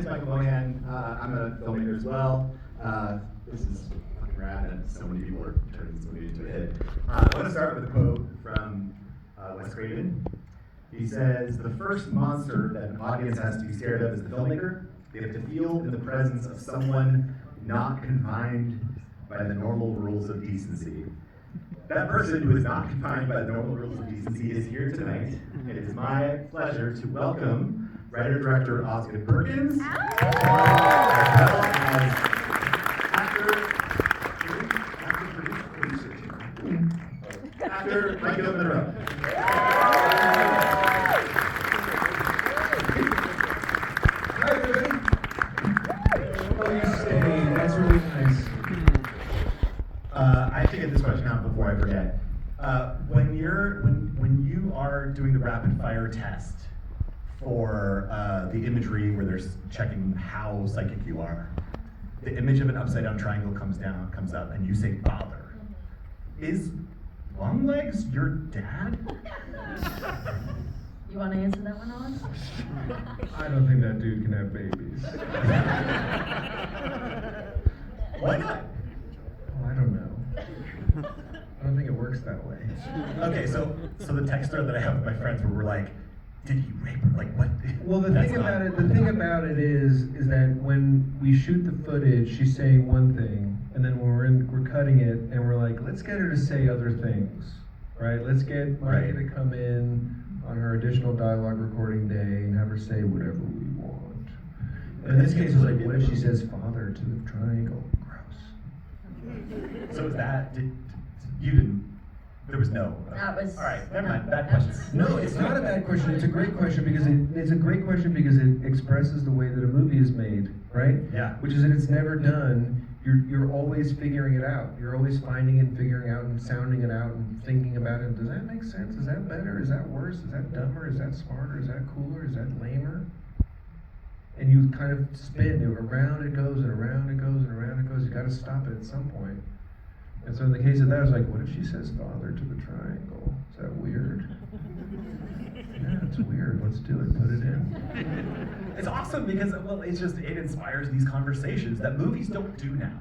Michael Mohan. I'm a filmmaker as well. This is fucking rad, and so many people are turning this movie into a hit. I want to start with a quote from Wes Craven. He says, "The first monster that an audience has to be scared of is the filmmaker. They have to feel in the presence of someone not confined by the normal rules of decency." That person who is not confined by the normal rules of decency is here tonight. It is my pleasure to welcome writer-director Osgood Perkins, as well as actor Monroe. Hi, everybody. Oh, you stay. That's really nice. I have to get this question out before I forget. When you are doing the rapid fire test for the imagery where they're checking how psychic you are, the image of an upside down triangle comes up, and you say father. Is Longlegs your dad? You want to answer that one, Owen? I don't think that dude can have babies. Why not? Well, I don't know. I don't think it works that way. Okay, so the text thread that I have with my friends where we're like, did he rape her? Like what? Well, the thing about it is that when we shoot the footage, she's saying one thing, and then when we're cutting it, and we're like, let's get her to say other things, right? Let's get Maika to come in on her additional dialogue recording day and have her say whatever we want. And in this case, it's like, what if she says father to the triangle? Gross. So is that, you didn't, there was no. That was. All right, never mind, bad question. No, it's not a bad question. It's a great question because it expresses the way that a movie is made, right? Yeah. Which is that it's never done. You're always figuring it out. You're always finding and figuring out and sounding it out and thinking about it. Does that make sense? Is that better? Is that worse? Is that dumber? Is that smarter? Is that cooler? Is that lamer? And you kind of spin around it goes and around it goes and around it goes. You got to stop it at some point. And so in the case of that, I was like, what if she says father to the triangle? Is that weird? Yeah, it's weird. Let's do it. Put it in. It's awesome because, well, it inspires these conversations that movies don't do now.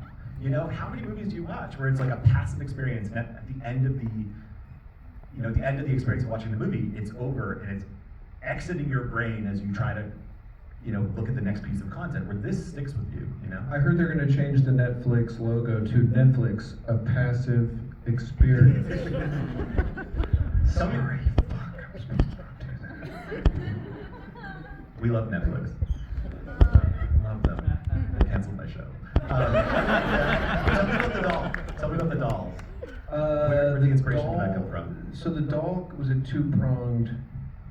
You know, how many movies do you watch where it's like a passive experience, and at the end of the experience of watching the movie, it's over and it's exiting your brain as you try to, look at the next piece of content, where this sticks with you, I heard they're going to change the Netflix logo to Netflix, a passive experience. Sorry, fuck, I'm supposed to not do that. We love Netflix. Love them. They canceled my show. Tell me about the doll. Where did the inspiration for that come from? So the doll was a two-pronged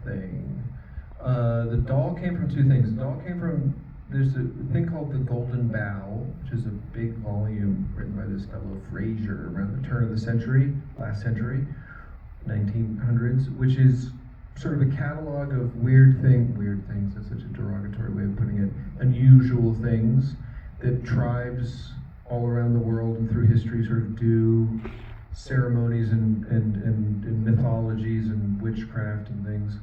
thing. The doll came from two things. The doll came from, there's a thing called The Golden Bough, which is a big volume written by this fellow Fraser around the turn of the century, last century, 1900s, which is sort of a catalog of weird things, that's such a derogatory way of putting it, unusual things that tribes all around the world and through history sort of do ceremonies and mythologies and witchcraft and things.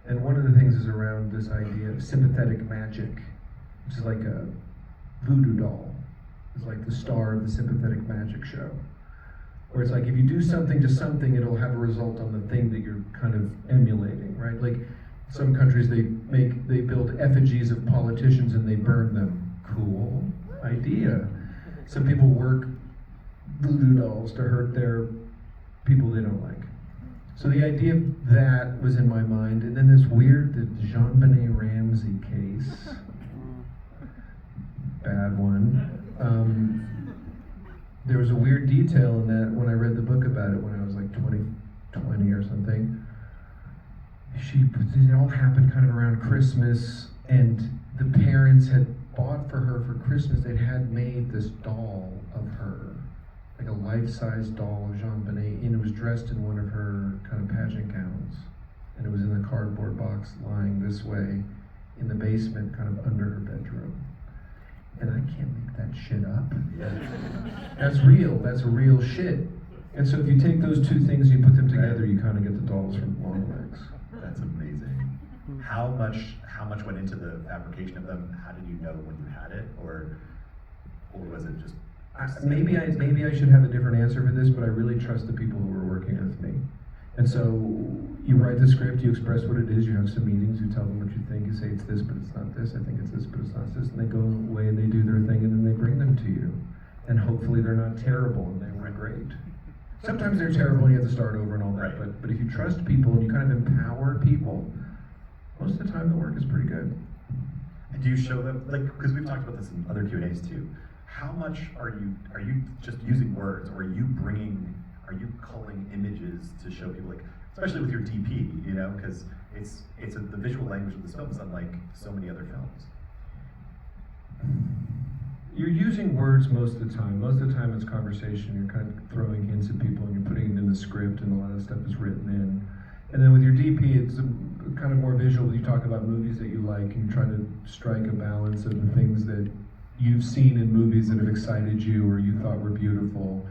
And one of the things is around this idea of sympathetic magic, which is like a voodoo doll. It's like the star of the sympathetic magic show. Where it's like if you do something to something, it'll have a result on the thing that you're kind of emulating, right? Like some countries they build effigies of politicians and they burn them. Cool idea. Some people work voodoo dolls to hurt their people they don't like. So the idea of that was in my mind, and then this weird, the JonBenet Ramsey case, bad one. There was a weird detail in that when I read the book about it when I was like 20 or something. It all happened kind of around Christmas, and the parents had bought for her for Christmas, they'd had made this doll of her, like a life-size doll of JonBenet, and it was dressed in one of her kind of pageant gowns. And it was in the cardboard box lying this way in the basement, kind of under her bedroom. And I can't make that shit up. That's real shit. And so if you take those two things, you put them together, you kind of get the dolls from Longlegs. That's amazing. how much went into the fabrication of them? How did you know when you had it, or was it just? Maybe I should have a different answer for this, but I really trust the people who are working with me. And so you write the script, you express what it is, you have some meetings, you tell them what you think, you say it's this, but it's not this, I think it's this, but it's not this, and they go away and they do their thing, and then they bring them to you. And hopefully they're not terrible and they were great. Sometimes they're terrible and you have to start over and all that, but if you trust people and you kind of empower people, most of the time the work is pretty good. And do you show them, like, because we've talked about this in other Q&As too, how much are you just using words, or are you culling images to show people, like, especially with your DP, you know, because the visual language of this film is unlike so many other films. You're using words most of the time. Most of the time it's conversation. You're kind of throwing hints at people and you're putting it in the script, and a lot of the stuff is written in. And then with your DP, it's kind of more visual. You talk about movies that you like and you're trying to strike a balance of the things that you've seen in movies that have excited you or you thought were beautiful.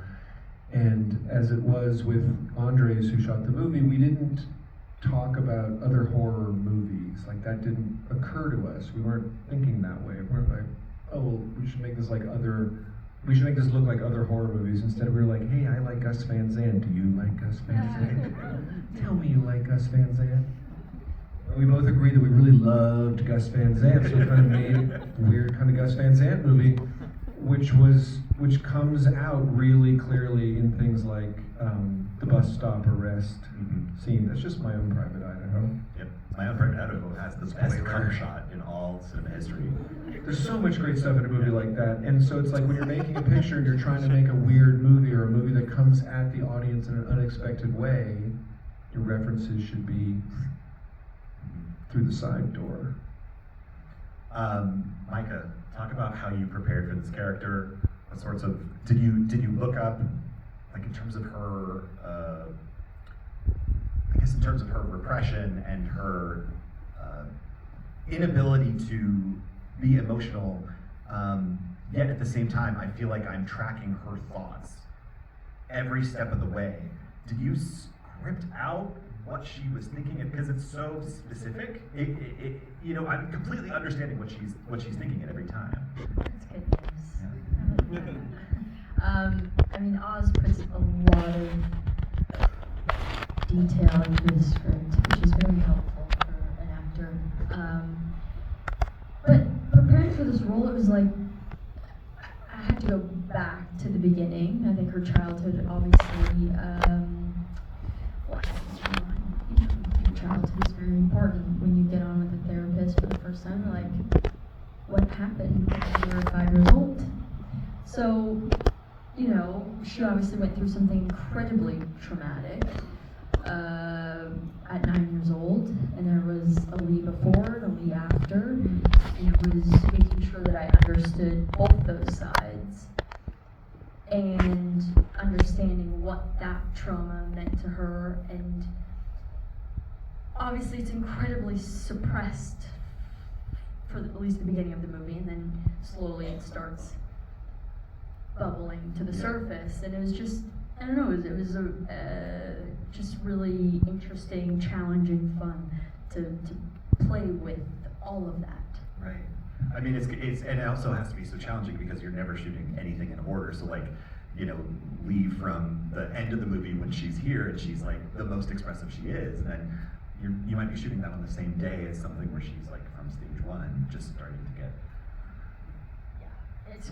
And as it was with Andres, who shot the movie, we didn't talk about other horror movies. Like, that didn't occur to us. We weren't thinking that way. We weren't like, oh, well, we should make this look like other horror movies. Instead, we were like, hey, I like Gus Van Sant. Do you like Gus Van Sant? Tell me you like Gus Van Sant. And we both agreed that we really loved Gus Van Sant, so we kind of made a weird kind of Gus Van Sant movie, which comes out really clearly in things like the bus stop arrest scene. That's just My Own Private Idaho. Yep, My Own Private Idaho has the best cover shot in all cinema history. There's so much great stuff in a movie like that, and so it's like when you're making a picture and you're trying to make a weird movie or a movie that comes at the audience in an unexpected way, your references should be through the side door. Maika, talk about how you prepared for this character. What sorts of did you look up, like, in terms of her, I guess in terms of her repression and her inability to be emotional, yet at the same time I feel like I'm tracking her thoughts every step of the way. Did you script out what she was thinking? Because it's so specific. You know, I'm completely understanding what she's thinking at every time. That's good news. Yeah. I mean, Oz puts a lot of detail into the script, which is very helpful for an actor. But preparing for this role, it was like I had to go back to the beginning. I think her childhood, obviously, your childhood is very important when you get on with a therapist for the first time. Like, what happened when you were 5 years old? So, you know, she obviously went through something incredibly traumatic at 9 years old, and there was a Lee before and a Lee after, and it was making sure that I understood both those sides and understanding what that trauma meant to her. And obviously it's incredibly suppressed for at least the beginning of the movie, and then slowly it starts bubbling to the surface. And it was just, I don't know, it was just really interesting, challenging, fun to play with all of that. Right. I mean, it's and it also has to be so challenging because you're never shooting anything in order. So, like, you know, Lee from the end of the movie when she's here and she's like the most expressive she is, and then you might be shooting that on the same day as something where she's like from stage one, just starting to get.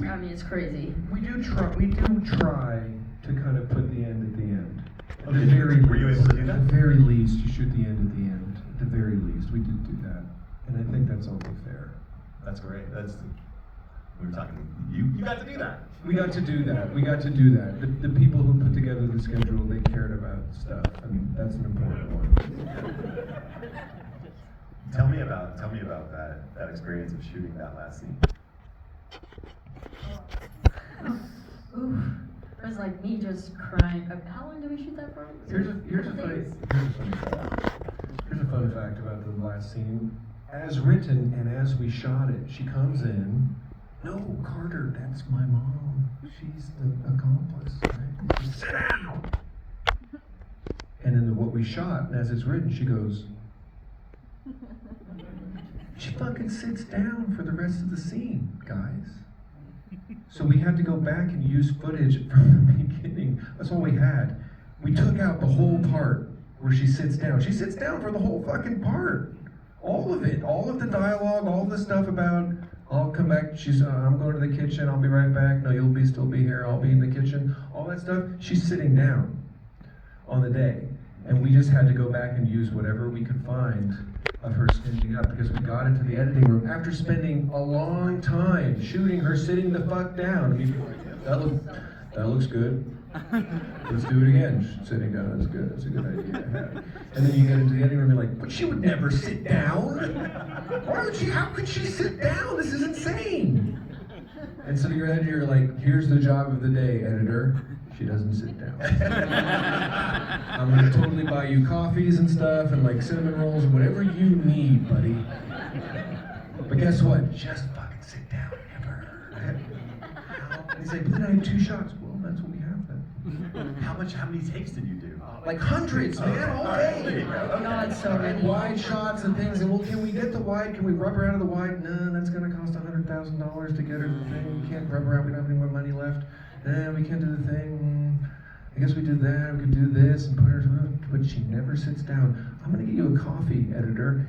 Yeah, I mean, it's crazy. We do try to kind of put the end at the end. At the very Were you able to do that? At the very least, you shoot the end at the end. At the very least, we did do that, and I think that's only fair. That's great. We were talking. You got to do that. We got to do that. We got to do that. The people who put together the schedule, they cared about stuff, and that's an important one. Tell me about that experience of shooting that last scene. Oof. It was like me just crying. How long did we shoot that for? Here's a fun fact about the last scene. As written and as we shot it, she comes in. No, Carter, that's my mom. She's the accomplice. Right? She, sit down. And in what we shot, and as it's written, she goes. She fucking sits down for the rest of the scene, guys. So we had to go back and use footage from the beginning. That's all we had. We took out the whole part where she sits down. She sits down for the whole fucking part. All of it. All of the dialogue, all the stuff about, I'll come back, she's, I'm going to the kitchen, I'll be right back. No, you'll still be here, I'll be in the kitchen. All that stuff, she's sitting down on the day. And we just had to go back and use whatever we could find of her standing up, because we got into the editing room after spending a long time shooting her sitting the fuck down. I mean, that looks good. Let's do it again. Sitting down, that's good. That's a good idea. And then you get into the editing room, you're like, but she would never sit down. Why would she? How could she sit down? This is insane. And so your editor, you're like, here's the job of the day, editor. She doesn't sit down. I'm gonna totally buy you coffees and stuff and like cinnamon rolls and whatever you need, buddy. But guess what? Just fucking sit down, never. He's like, but then I have 2 shots. Well, that's what we have then. How many takes did you do? Like hundreds, man, all day. There you go. God, so many. Wide shots and things, and well, can we get the wide? Can we rub her out of the wide? No, that's gonna cost $100,000 to get her the thing. We can't rub her out. We don't have any more money left. We can't do the thing. I guess we did that. We could do this and put her. But she never sits down. I'm gonna get you a coffee, editor.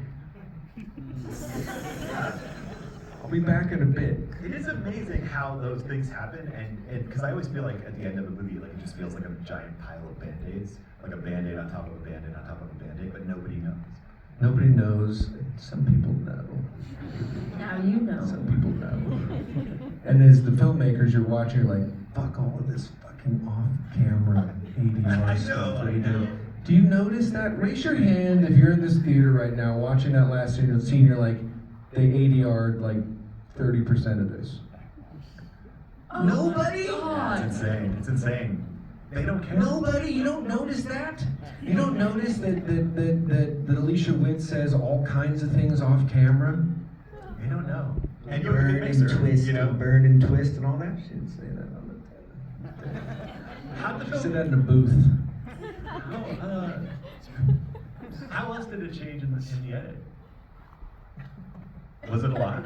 I'll be back in a bit. It is amazing how those things happen, and because I always feel like at the end of a movie, like it just feels like a giant pile of Band-Aids, like a Band-Aid on top of a Band-Aid on top of a Band-Aid, but nobody knows. Nobody knows. Some people know. Now you know. Some people know. And as the filmmakers, you're watching, you're like, fuck all of this fucking off-camera ADR stuff they do. Do you notice that? Raise your hand if you're in this theater right now watching that last scene, you're like, they ADR'd like 30% of this. Oh Nobody? God. It's insane. It's insane. They don't care. Nobody? You don't notice that? You don't notice that Alicia Witt says all kinds of things off camera? They don't know. And you're a Burn good and mixer, twist, you know? and burn and twist and all that. She didn't say that on the How did She said that in a booth. How else did it change in the edit? Was it a lot?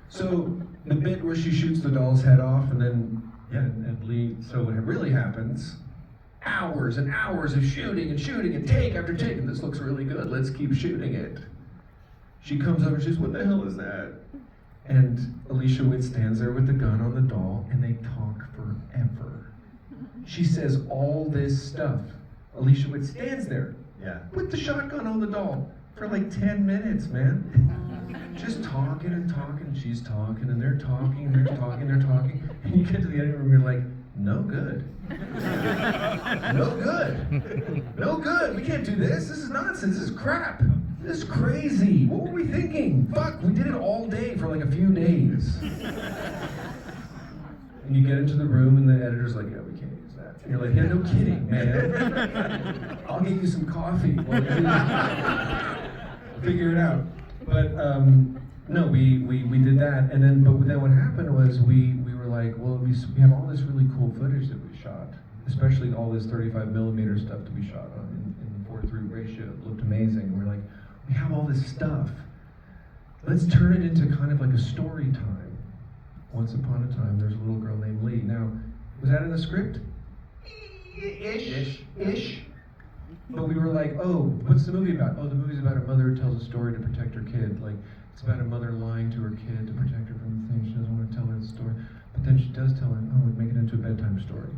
So the bit where she shoots the doll's head off and then and Lee, so what really happens, hours and hours of shooting and take after take, and this looks really good, let's keep shooting it. She comes over and she says, what the hell is that? And Alicia Witt stands there with the gun on the doll and they talk forever. She says all this stuff. Alicia Witt stands there with the shotgun on the doll for like 10 minutes, man. Just talking and talking, and she's talking, and they're talking, and they're talking, they're talking. And you get to the editing room, you're like, no good. No good. No good. We can't do this. This is nonsense. This is crap. This is crazy. What were we thinking? Fuck, we did it all day for like a few days. And you get into the room, and the editor's like, yeah, we can't use that. And you're like, yeah, no kidding, man. I'll get you some coffee. Figure it out. But no, we did that, and then what happened was we were like, well, we have all this really cool footage that we shot, especially all this 35mm stuff that we shot on in the 4:3 ratio. It looked amazing. We're like, we have all this stuff. Let's turn it into kind of like a story time. Once upon a time, there's a little girl named Lee. Now, was that in the script? Ish. But we were like, oh, what's the movie about? Oh, the movie's about a mother who tells a story to protect her kid. Like, it's about a mother lying to her kid to protect her from the thing. She doesn't want to tell her the story. But then she does tell her, oh, we make it into a bedtime story.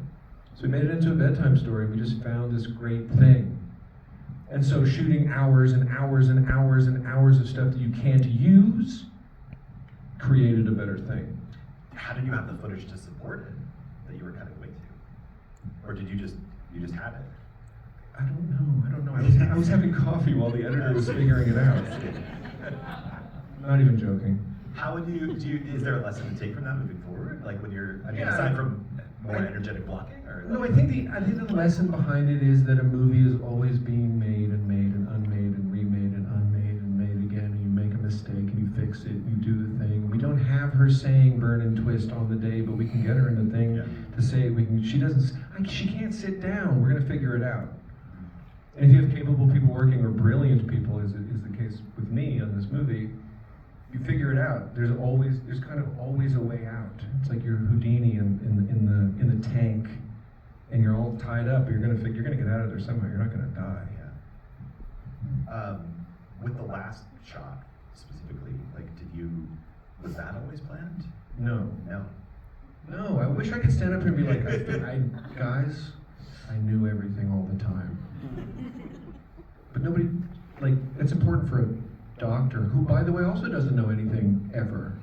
So we made it into a bedtime story. We just found this great thing. And so shooting hours and hours and hours and hours of stuff that you can't use created a better thing. How did you have the footage to support it that you were cutting away to? Or did you just have it? I don't know. I was having coffee while the editor was figuring it out. Not even joking. How would is there a lesson to take from that moving forward? Like when you're, aside from more energetic blocking? Or No, I think the lesson behind it is that a movie is always being made and unmade and remade and unmade and made again, and you make a mistake and you fix it and you do the thing. We don't have her saying burn and twist on the day, but we can get her in the thing to say she can't sit down. We're gonna figure it out. And if you have capable people working or brilliant people, as is the case with me on this movie, you figure it out. There's kind of always a way out. It's like you're Houdini in the tank, and you're all tied up. You're gonna get out of there somehow. You're not gonna die. Yeah. With the last shot specifically, like, was that always planned? No. No. I wish I could stand up here and be like, guys, I knew everything all the time. But nobody, like, it's important for a doctor, who, by the way, also doesn't know anything ever.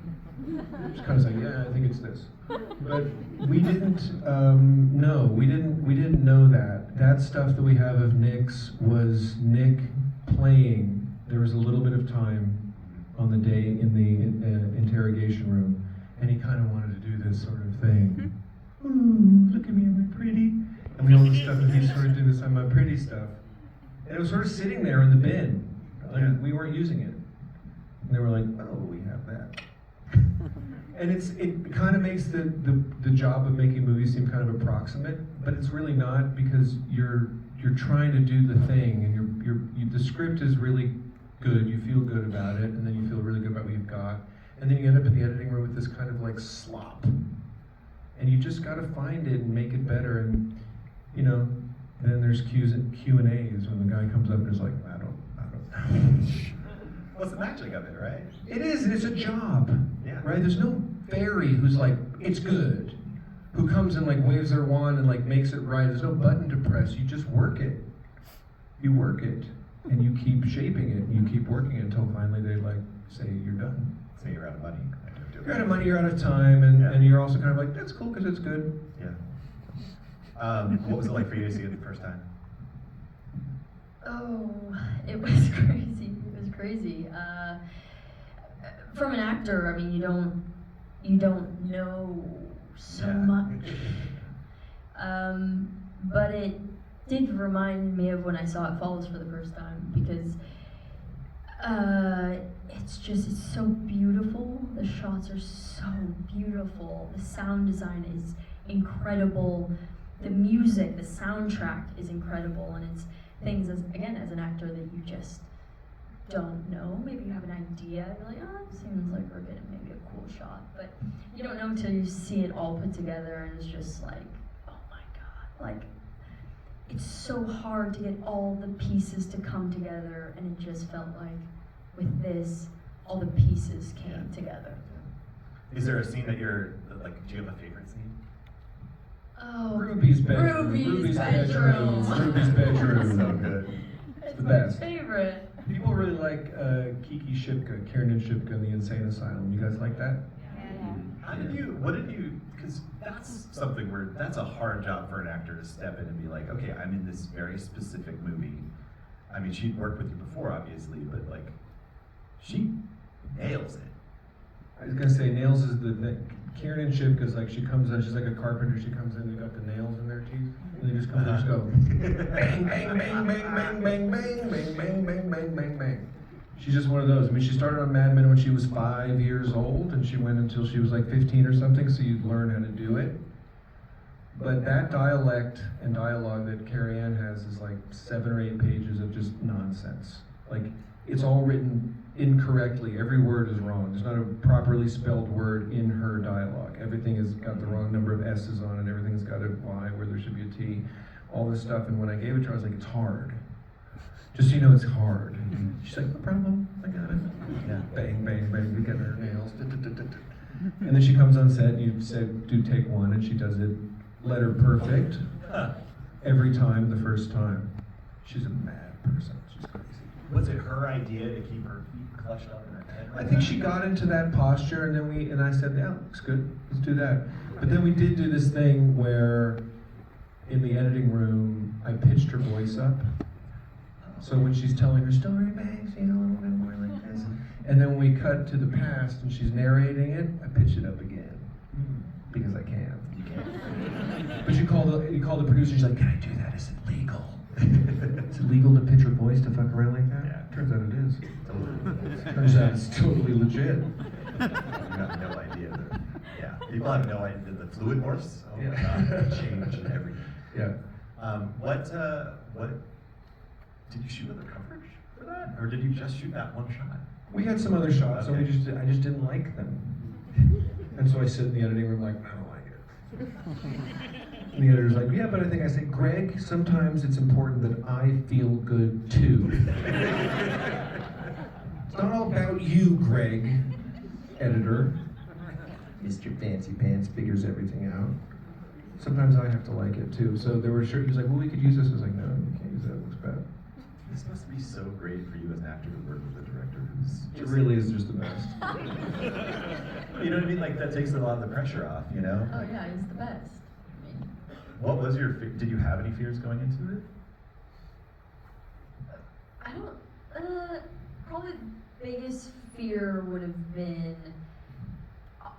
Just kind of say, yeah, I think it's this. But we didn't know that. That stuff that we have of Nick's was Nick playing. There was a little bit of time on the day in the interrogation room, and he kind of wanted to do this sort of thing. Ooh, look at me, am I pretty? And we all the stuff, and he sort of did this, I'm my pretty stuff. And it was sort of sitting there in the bin. We weren't using it. And they were like, oh, we have that. And it kind of makes the job of making movies seem kind of approximate, but it's really not, because you're trying to do the thing, and the script is really good, you feel good about it, and then you feel really good about what you've got, and then you end up in the editing room with this kind of like slop, and you just got to find it and make it better. And then there's Q&As when the guy comes up and is like, I don't know. Well, it's the magic of it, right? It is, and it's a job. Yeah. Right? There's no fairy who's like, it's good, who comes and like waves their wand and like makes it right. There's no button to press. You just work it. You work it, and you keep shaping it, and you keep working it until finally they like say you're done. Say you're out of money. You're out of money, you're out of time, and you're also kind of like, that's cool because it's good. Yeah. What was it like for you to see it the first time? Oh, it was crazy. It was crazy. From an actor, I mean, you don't know so much. But it did remind me of when I saw It Follows for the first time, because it's so beautiful. The shots are so beautiful. The sound design is incredible. The music, the soundtrack is incredible, and it's things as an actor that you just don't know. Maybe you have an idea, you're like, oh, it seems like we're getting maybe a cool shot, but you don't know until you see it all put together, and it's just like, oh my God, like, it's so hard to get all the pieces to come together, and it just felt like with this, all the pieces came together. Is there a scene that you're, like, do you have a favorite scene? Oh, Ruby's bedroom. Ruby's bedroom. Ruby's bedroom. So good. It's the my best. favorite. People really like Kiki Shipka, Kiernan Shipka in the Insane Asylum. You guys like that? Because that's something where, that's a hard job for an actor to step in and be like, okay, I'm in this very specific movie. I mean, she'd worked with you before, obviously, but like, she nails it. I was gonna say, nails is the thing. Kiernan Shipka's like, she comes in, she's like a carpenter, she comes in, they've got the nails in their teeth, and they just come in and just go, bang, bang, bang, bang, bang, bang, bang, bang, bang, bang, bang, bang, bang. She's just one of those. I mean, she started on Mad Men when she was 5 years old, and she went until she was like 15 or something, so you'd learn how to do it. But that dialect and dialogue that Carrie Ann has is like 7 or 8 pages of just nonsense. Like, it's all written incorrectly. Every word is wrong. There's not a properly spelled word in her dialogue. Everything has got the wrong number of S's on it. Everything's got a Y where there should be a T. All this stuff. And when I gave it to her, I was like, it's hard. Just so you know, it's hard. She's like, no problem. I got it. Yeah. Bang, bang, bang. We got her nails. And then she comes on set, and you said, do take one, and she does it letter perfect every time, the first time. She's a mad person. She's crazy. Was it her idea to keep her feet clutched up in her head? I think she got into that posture, and then I said, yeah, looks good, let's do that. But then we did do this thing where, in the editing room, I pitched her voice up. So when she's telling her story, Max, a little bit more like this. And then when we cut to the past and she's narrating it, I pitch it up again. Because I can. You can. But you call the producer, she's like, can I do that? Is it legal? Is it legal to pitch her voice to fuck around like that? Yeah. Turns out it is. Totally. Turns out it's totally legit. You have no idea. Yeah. People have no idea. The fluid force, oh my God, changed everything. Yeah. did you shoot other coverage for that, or did you just shoot that one shot? We had some other shots, Okay. and I just didn't like them. And so I sit in the editing room like, I don't like it. And the editor's like, yeah, but I think I say, Greg, sometimes it's important that I feel good too. It's not all about you, Greg, editor. Mr. Fancy Pants figures everything out. Sometimes I have to like it too. So there were sure he was like, well, we could use this. I was like, no, you can't use that. It looks bad. This must be so great for you as an actor to work with a director who's It really is just the best. You know what I mean? Like that takes a lot of the pressure off, you know? Oh yeah, he's the best. I mean, What was your, did you have any fears going into it? I don't. Probably the biggest fear would have been.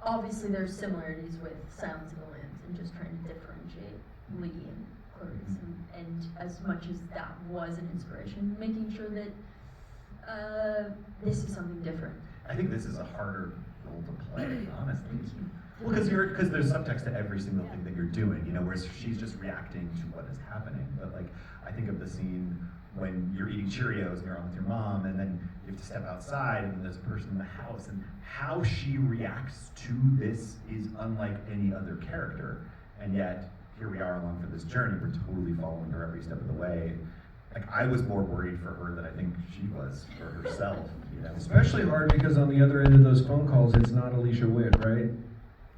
Obviously, there's similarities with Silence of the Lambs and just trying to differentiate Lee and Clarice, and as much as that was an inspiration, making sure that this is something different. I think this is a harder role to play, honestly. Well, because there's subtext to every single thing that you're doing, you know, whereas she's just reacting to what is happening. But like, I think of the scene when you're eating Cheerios and you're on with your mom, and then you have to step outside, and then there's a person in the house, and how she reacts to this is unlike any other character. And yet, here we are along for this journey. We're totally following her every step of the way. Like, I was more worried for her than I think she was for herself, you know? Especially hard because on the other end of those phone calls, it's not Alicia Witt, right?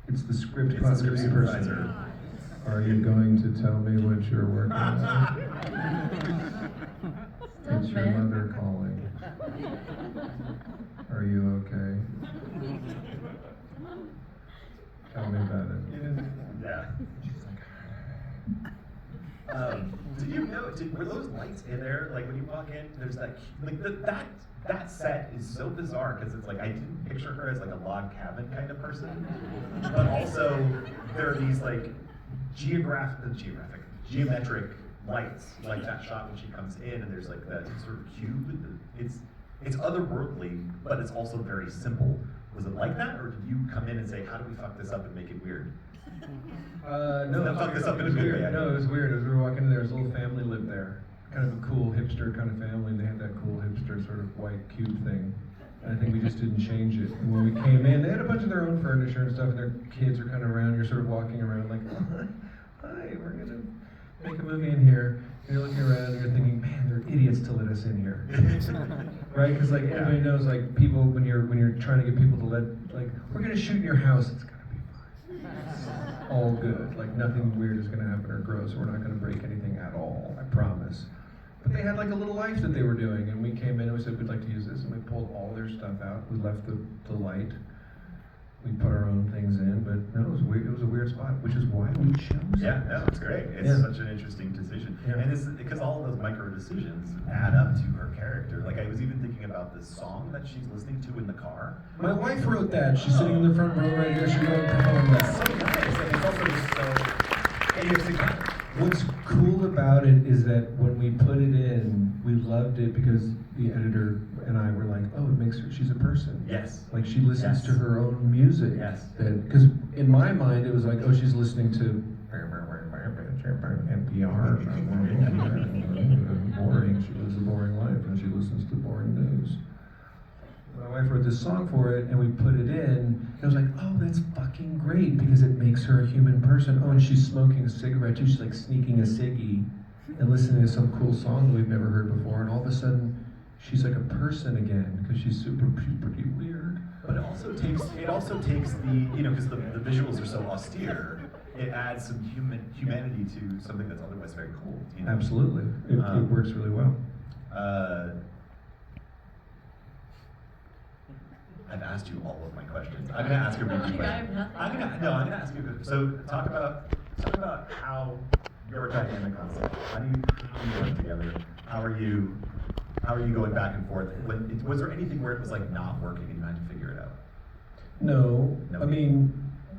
It's the script It's the script continuity supervisor. person. Are you going to tell me what you're working on? It's your man. mother calling. Are you okay? Tell me about it. Yeah. Did you know? Were those lights in there? Like when you walk in, there's that like that set is so bizarre because it's like I didn't picture her as like a log cabin kind of person, but also there are these like geometric lights, like that shot when she comes in, and there's like that sort of cube. It's otherworldly, but it's also very simple. Was it like that, or did you come in and say, "How do we fuck this up and make it weird"? No, Not fuck this up in a it was good weird. way, I No, know. it was weird. As we were walking in there, this little family lived there. Kind of a cool hipster kind of family. They had that cool hipster sort of white cube thing. And I think we just didn't change it. And when we came in, they had a bunch of their own furniture and stuff, and their kids are kind of around. You're sort of walking around like, hi, we're gonna make a movie in here. And you're looking around and you're thinking, man, they're idiots to let us in here. Right? Because like everybody knows, like people when you're trying to get people to let, like, we're gonna shoot in your house. It's gonna be fine. All good. Like nothing weird is gonna happen or gross. We're not gonna break anything at all. I promise. But they had like a little life that they were doing, and we came in and we said we'd like to use this, and we pulled all their stuff out. We left the light. We put our own things in, but no, it was weird. It was a weird spot, which is why we chose. Yeah, no, it's great. It's Yeah. such an interesting decision, Yeah. and it's because all of those micro decisions add up to her character. Like I was even thinking about this song that she's listening to in the car. My wife wrote that. She's sitting in the front row right here. She wrote the poem It's so that. nice, and it's also just so idiosyncratic. What's cool about it is that when we put it in, we loved it because the editor and I were like, oh, it makes her, she's a person. Yes. Like she listens Yes. to her own music. Yes. Because in my mind, it was like, oh, she's listening to NPR. Boring. She lives a boring life and she listens to boring news. My wife wrote this song for it, and we put it in, and I was like, oh, that's fucking great, because it makes her a human person. Oh, and she's smoking a cigarette, too. She's like sneaking a ciggy and listening to some cool song that we've never heard before, and all of a sudden, she's like a person again, because she's pretty weird. But it also takes the, you know, because the visuals are so austere, it adds some humanity to something that's otherwise very cool. You know? Absolutely. It works really well. I've asked you all of my questions. I'm gonna ask you a repeat I have question. nothing. I'm gonna ask you. So talk about how your dynamic on set. How do you work together? How are you going back and forth? Was there anything where it was like not working and you had to figure it out? No, No. I mean,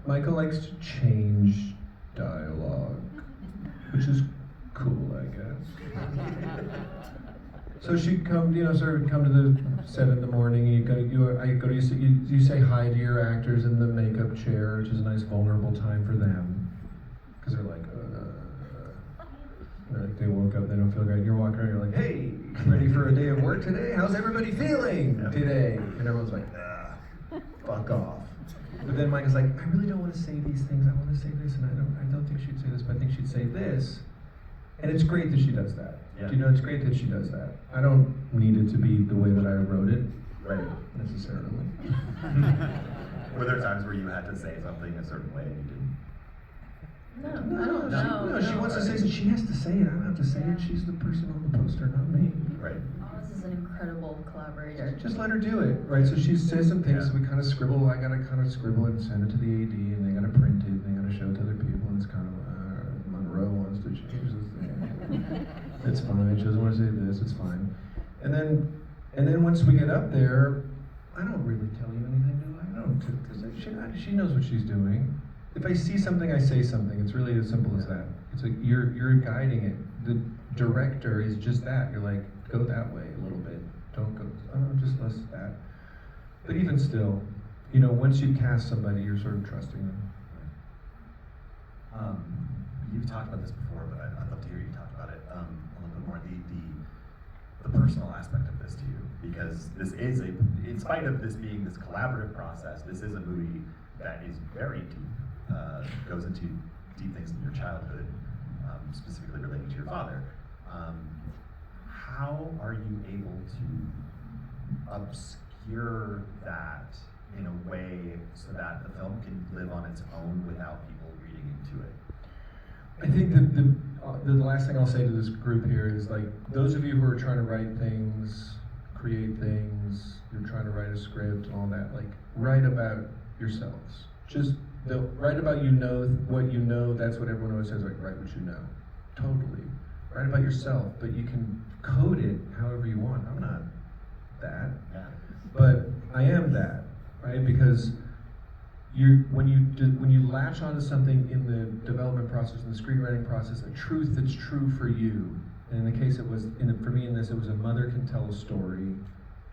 Maika likes to change dialogue, which is cool, I guess. So she'd come, sort of come to the set in the morning. You say hi to your actors in the makeup chair, which is a nice vulnerable time for them, because they're like, they woke up, they don't feel great. You're walking around, you're like, hey, for a day of work today? How's everybody feeling today? And everyone's like, fuck off. But then Mike is like, I really don't want to say these things. I want to say this, and I don't think she'd say this, but I think she'd say this. And it's great that she does that. Yeah. You know, it's great that she does that. I don't need it to be the way that I wrote it, Right. necessarily. Were there times where you had to say something a certain way and you didn't? No, I don't know. No, she wants to say something. She has to say it. I don't have to say it. She's the person on the poster, not me. Right. Alice is an incredible collaborator. Just let her do it, right? So she says some things, Yeah. so we kind of scribble. I gotta kind of scribble it and send it to the AD, and they gotta print it, and they gotta show it to other people, and it's kind of, Monroe wants to change this thing. It's fine. She doesn't want to say this. It's fine. And then once we get up there, I don't really tell you anything, do I? I don't, because she knows what she's doing. If I see something, I say something. It's really as simple as that. It's like you're guiding it. The director is just that. You're like, go that way a little bit. Don't go, just less that. But even still, you know, once you cast somebody, you're sort of trusting them. You've talked about this before, but I'd love to hear you talk about it a little bit more. The personal aspect of this to you, because this is in spite of this being this collaborative process, this is a movie that is very deep, goes into deep things in your childhood, specifically relating to your father. How are you able to obscure that in a way so that the film can live on its own without people reading into it? I think the last thing I'll say to this group here is, like, those of you who are trying to write things, create things, you're trying to write a script and all that, like, write about yourselves. Just write about what you know. That's what everyone always says, like, write what you know. Totally. Write about yourself, but you can code it however you want. I'm not that, but I am that, right? Because when you latch onto something in the development process, in the screenwriting process, a truth that's true for you. And in the case for me in this, it was a mother can tell a story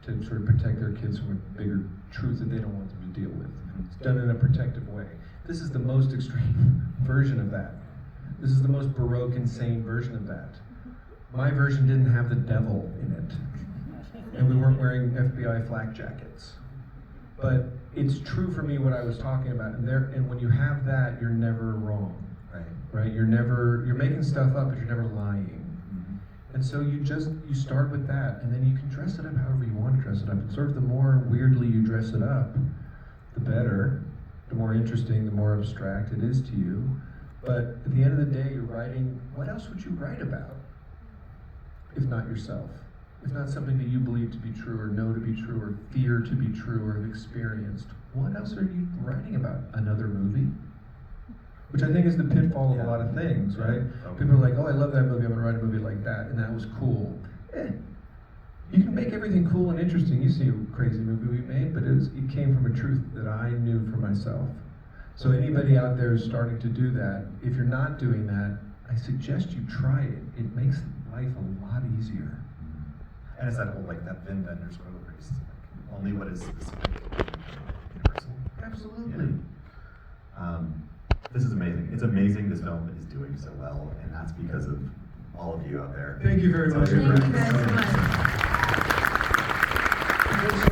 to sort of protect their kids from a bigger truth that they don't want them to deal with. It's done in a protective way. This is the most extreme version of that. This is the most Baroque, insane version of that. My version didn't have the devil in it. And we weren't wearing FBI flak jackets. But it's true for me what I was talking about. And when you have that, you're never wrong. Right? You're making stuff up, but you're never lying. And so you start with that, and then you can dress it up however you want to dress it up. And sort of the more weirdly you dress it up, the better, the more interesting, the more abstract it is to you. But at the end of the day, you're writing, what else would you write about if not yourself? If not something that you believe to be true, or know to be true, or fear to be true, or have experienced, what else are you writing about? Another movie? Which I think is the pitfall of a lot of things, right? People are like, oh, I love that movie, I'm gonna write a movie like that, and that was cool. You can make everything cool and interesting. You see a crazy movie we made, but it came from a truth that I knew for myself. So anybody out there who's starting to do that, if you're not doing that, I suggest you try it. It makes life a lot easier. And it's that whole, like, that Wim Wenders quote where he's like, only what is specific, universal. Absolutely. Yeah. This is amazing. It's amazing this film is doing so well, and that's because of all of you out there. Thank you very much. Thank you guys so much.